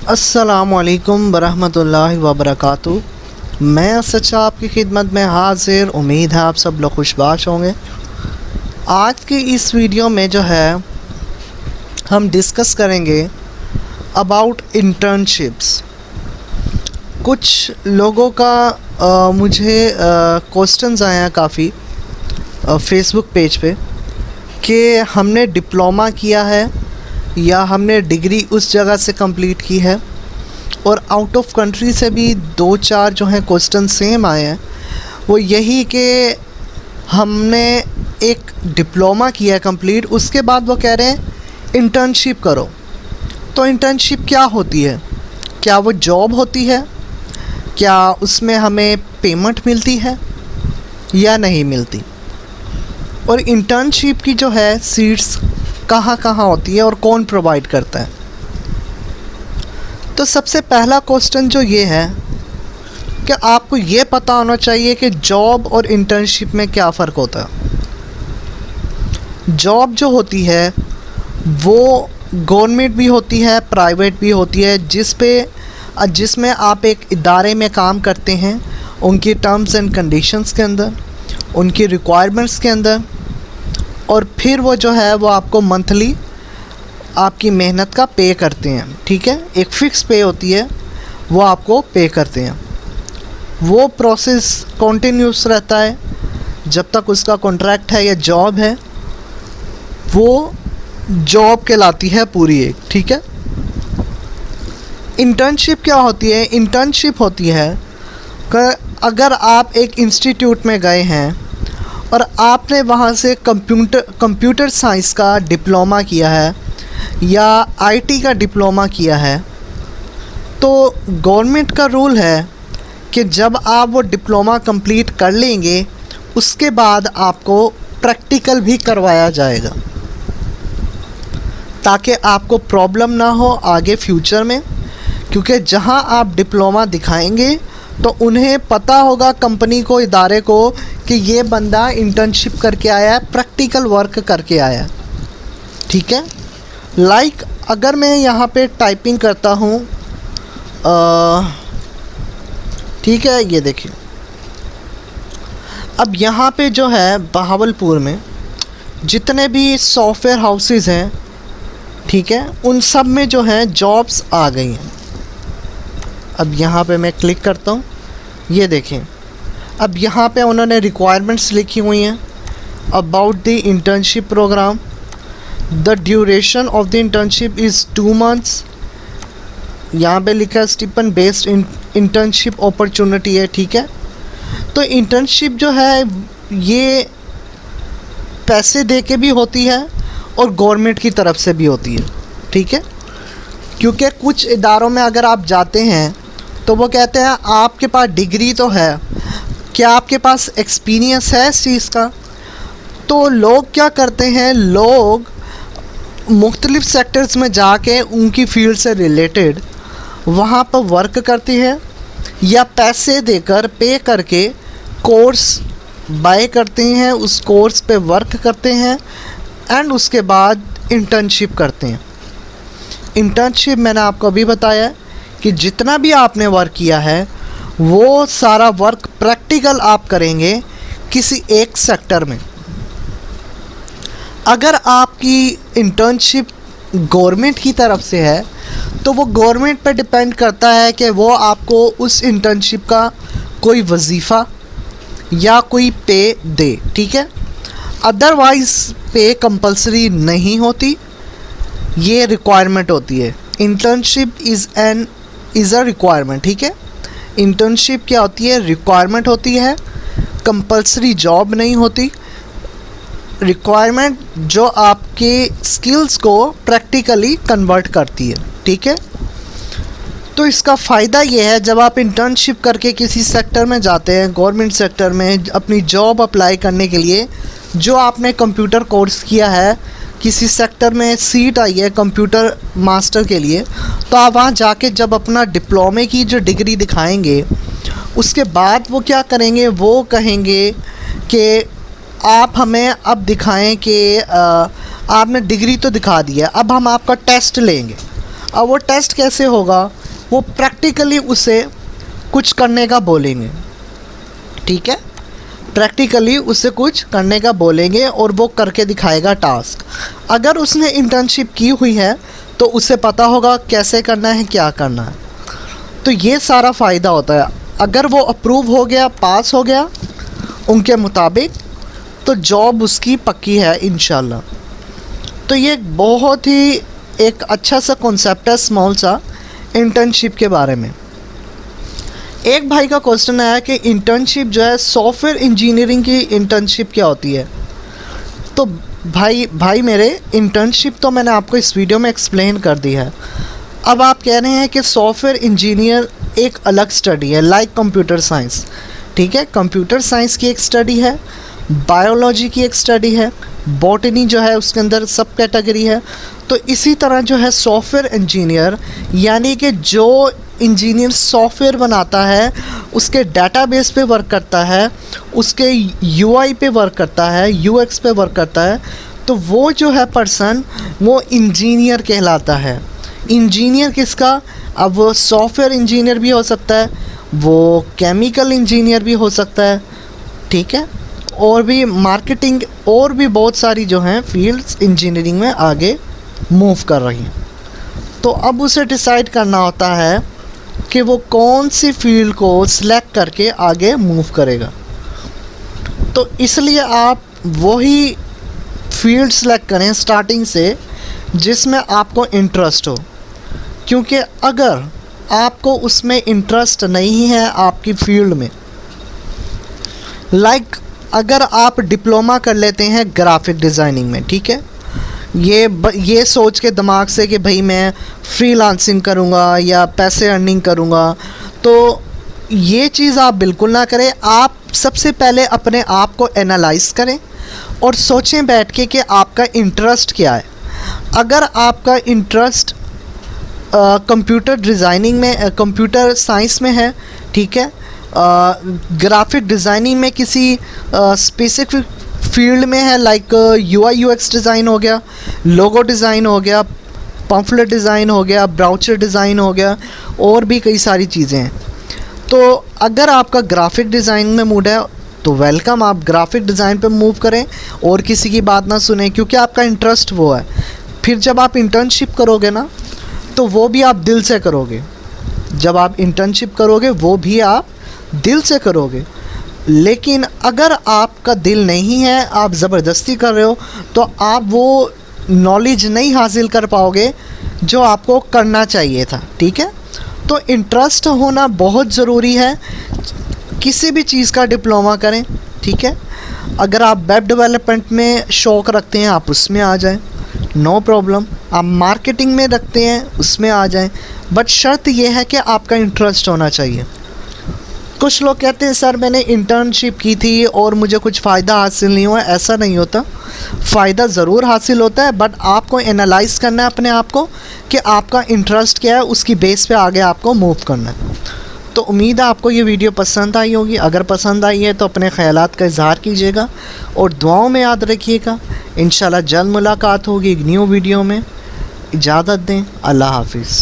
अस्सलामुअलैकुम बरहमतुल्लाहि वबरकातुहू। मैं सच्चा आपकी खिदमत में हाजिर। उम्मीद है आप सब लोग खुशबाश होंगे। आज की इस वीडियो में जो है हम डिस्कस करेंगे अबाउट इंटर्नशिप्स। कुछ लोगों का मुझे क्वेश्चंस आए हैं काफ़ी फेसबुक पेज पे कि हमने डिप्लोमा किया है या हमने डिग्री उस जगह से कंप्लीट की है, और आउट ऑफ कंट्री से भी दो चार जो हैं क्वेश्चन सेम आए हैं। वो यही कि हमने एक डिप्लोमा किया है कंप्लीट, उसके बाद वो कह रहे हैं इंटर्नशिप करो। तो इंटर्नशिप क्या होती है? क्या वो जॉब होती है? क्या उसमें हमें पेमेंट मिलती है या नहीं मिलती? और इंटर्नशिप की जो है सीट्स कहाँ कहाँ होती है और कौन प्रोवाइड करता है? तो सबसे पहला क्वेश्चन जो ये है कि आपको ये पता होना चाहिए कि जॉब और इंटर्नशिप में क्या फ़र्क होता है। जॉब जो होती है वो गवर्नमेंट भी होती है, प्राइवेट भी होती है, जिसमें आप एक इदारे में काम करते हैं, उनकी टर्म्स एंड कंडीशंस के अंदर, उनकी रिक्वायरमेंट्स के अंदर, और फिर वो जो है वो आपको मंथली आपकी मेहनत का पे करते हैं। ठीक है, एक फ़िक्स पे होती है, वो आपको पे करते हैं। वो प्रोसेस कॉन्टीन्यूस रहता है जब तक उसका कॉन्ट्रैक्ट है या जॉब है, वो जॉब कहलाती है पूरी एक। ठीक है। इंटर्नशिप क्या होती है? इंटर्नशिप होती है कि अगर आप एक इंस्टीट्यूट में गए हैं और आपने वहाँ से कंप्यूटर साइंस का डिप्लोमा किया है या आईटी का डिप्लोमा किया है, तो गवर्नमेंट का रूल है कि जब आप वो डिप्लोमा कंप्लीट कर लेंगे उसके बाद आपको प्रैक्टिकल भी करवाया जाएगा, ताकि आपको प्रॉब्लम ना हो आगे फ्यूचर में। क्योंकि जहाँ आप डिप्लोमा दिखाएंगे तो उन्हें पता होगा, कंपनी को, इदारे को, कि ये बंदा इंटर्नशिप करके आया है, प्रैक्टिकल वर्क करके आया है। ठीक है। लाइक अगर मैं यहाँ पे टाइपिंग करता हूँ, ठीक है, ये देखिए, अब यहाँ पे जो है बहावलपुर में जितने भी सॉफ्टवेयर हाउसेस हैं, ठीक है, उन सब में जो है जॉब्स आ गई हैं। अब यहाँ पे मैं क्लिक करता हूँ, ये देखें, अब यहाँ पे उन्होंने रिक्वायरमेंट्स लिखी हुई हैं। About the internship program, the duration of the internship is 2 months। यहाँ पे लिखा है स्टिपेंड बेस्ड इंटर्नशिप अपॉर्चुनिटी है। ठीक है। तो इंटर्नशिप जो है ये पैसे दे के भी होती है और गवर्नमेंट की तरफ से भी होती है। ठीक है। क्योंकि कुछ इदारों में अगर आप जाते हैं तो वो कहते हैं आपके पास डिग्री तो है, क्या आपके पास एक्सपीरियंस है इस चीज़ का? तो लोग क्या करते हैं, लोग मुख्तलिफ़ सेक्टर्स में जाके उनकी फील्ड से रिलेटेड वहाँ पर वर्क करते हैं या पैसे देकर पे करके कोर्स बाय करते हैं, उस कोर्स पे वर्क करते हैं एंड उसके बाद इंटर्नशिप करते हैं। इंटर्नशिप मैंने आपको अभी बताया कि जितना भी आपने वर्क किया है वो सारा वर्क प्रैक्टिकल आप करेंगे किसी एक सेक्टर में। अगर आपकी इंटर्नशिप गवर्नमेंट की तरफ से है तो वो गवर्नमेंट पे डिपेंड करता है कि वो आपको उस इंटर्नशिप का कोई वजीफ़ा या कोई पे दे। ठीक है। अदरवाइज़ पे कंपलसरी नहीं होती, ये रिक्वायरमेंट होती है। Internship is a requirement. ठीक है। इंटर्नशिप क्या होती है? रिक्वायरमेंट होती है, कंपलसरी जॉब नहीं होती। रिक्वायरमेंट जो आपके स्किल्स को प्रैक्टिकली कन्वर्ट करती है। ठीक है। तो इसका फ़ायदा ये है, जब आप इंटर्नशिप करके किसी सेक्टर में जाते हैं, गवर्नमेंट सेक्टर में अपनी जॉब अप्लाई करने के लिए, जो आपने कंप्यूटर कोर्स किया है, किसी सेक्टर में सीट आई है कंप्यूटर मास्टर के लिए, तो आप वहाँ जाके जब अपना डिप्लोमे की जो डिग्री दिखाएंगे, उसके बाद वो क्या करेंगे, वो कहेंगे कि आप हमें अब दिखाएं कि आपने डिग्री तो दिखा दी है, अब हम आपका टेस्ट लेंगे। अब वो टेस्ट कैसे होगा, वो प्रैक्टिकली उसे कुछ करने का बोलेंगे, ठीक है, प्रैक्टिकली उससे कुछ करने का बोलेंगे और वो करके दिखाएगा टास्क। अगर उसने इंटर्नशिप की हुई है तो उसे पता होगा कैसे करना है, क्या करना है। तो ये सारा फ़ायदा होता है। अगर वो अप्रूव हो गया, पास हो गया उनके मुताबिक, तो जॉब उसकी पक्की है इंशाल्लाह। तो ये बहुत ही एक अच्छा सा कॉन्सेप्ट है स्मॉल सा इंटर्नशिप के बारे में। एक भाई का क्वेश्चन आया कि इंटर्नशिप जो है सॉफ्टवेयर इंजीनियरिंग की इंटर्नशिप क्या होती है। तो भाई मेरे इंटर्नशिप तो मैंने आपको इस वीडियो में एक्सप्लेन कर दी है। अब आप कह रहे हैं कि सॉफ्टवेयर इंजीनियर एक अलग स्टडी है, लाइक कंप्यूटर साइंस, ठीक है, कंप्यूटर साइंस की एक स्टडी है, बायोलॉजी की एक स्टडी है, बॉटनी जो है उसके अंदर सब कैटेगरी है। तो इसी तरह जो है सॉफ्टवेयर इंजीनियर यानी कि जो इंजीनियर सॉफ्टवेयर बनाता है, उसके डेटाबेस पे वर्क करता है, उसके यूआई पे वर्क करता है, यूएक्स पे वर्क करता है, तो वो जो है पर्सन वो इंजीनियर कहलाता है। इंजीनियर किसका, अब वो सॉफ्टवेयर इंजीनियर भी हो सकता है, वो केमिकल इंजीनियर भी हो सकता है, ठीक है, और भी मार्केटिंग और भी बहुत सारी जो हैं फील्ड्स इंजीनियरिंग में आगे मूव कर रही हैं। तो अब उसे डिसाइड करना होता है कि वो कौन सी फील्ड को सिलेक्ट करके आगे मूव करेगा। तो इसलिए आप वही फील्ड सेलेक्ट करें स्टार्टिंग से जिसमें आपको इंटरेस्ट हो, क्योंकि अगर आपको उसमें इंटरेस्ट नहीं है आपकी फील्ड में, लाइक अगर आप डिप्लोमा कर लेते हैं ग्राफिक डिज़ाइनिंग में, ठीक है, ये सोच के दिमाग से कि भाई मैं फ्रीलांसिंग करूँगा या पैसे अर्निंग करूँगा, तो ये चीज़ आप बिल्कुल ना करें। आप सबसे पहले अपने आप को एनालाइज करें और सोचें बैठ के कि आपका इंटरेस्ट क्या है। अगर आपका इंटरेस्ट कंप्यूटर डिज़ाइनिंग में, कंप्यूटर साइंस में है, ठीक है, ग्राफिक डिज़ाइनिंग में किसी स्पेसिफिक फील्ड में है, लाइक यूआई यूएक्स डिज़ाइन हो गया, लोगो डिज़ाइन हो गया, पम्फलेट डिज़ाइन हो गया, ब्राउचर डिज़ाइन हो गया, और भी कई सारी चीज़ें हैं। तो अगर आपका ग्राफिक डिज़ाइन में मूड है तो वेलकम, आप ग्राफिक डिज़ाइन पे मूव करें और किसी की बात ना सुने, क्योंकि आपका इंटरेस्ट वो है। फिर जब आप इंटर्नशिप करोगे ना, तो वो भी आप दिल से करोगे। जब आप इंटर्नशिप करोगे वो भी आप दिल से करोगे। लेकिन अगर आपका दिल नहीं है, आप ज़बरदस्ती कर रहे हो, तो आप वो नॉलेज नहीं हासिल कर पाओगे जो आपको करना चाहिए था, ठीक है। तो इंटरेस्ट होना बहुत ज़रूरी है। किसी भी चीज़ का डिप्लोमा करें, ठीक है। अगर आप वेब डेवलपमेंट में शौक़ रखते हैं आप उसमें आ जाएं, नो प्रॉब्लम। आप मार्केटिंग में रखते हैं उसमें आ जाएं, बट शर्त यह है कि आपका इंटरेस्ट होना चाहिए। कुछ लोग कहते हैं सर मैंने इंटर्नशिप की थी और मुझे कुछ फ़ायदा हासिल नहीं हुआ। ऐसा नहीं होता, फ़ायदा ज़रूर हासिल होता है, बट आपको एनालाइज़ करना है अपने आप को कि आपका इंटरेस्ट क्या है, उसकी बेस पे आगे आपको मूव करना है। तो उम्मीद है आपको ये वीडियो पसंद आई होगी। अगर पसंद आई है तो अपने ख़यालात का इज़हार कीजिएगा और दुआओं में याद रखिएगा। इंशाल्लाह जल्द मुलाकात होगी एक न्यू वीडियो में। इजाज़त दें, अल्लाह हाफिज़।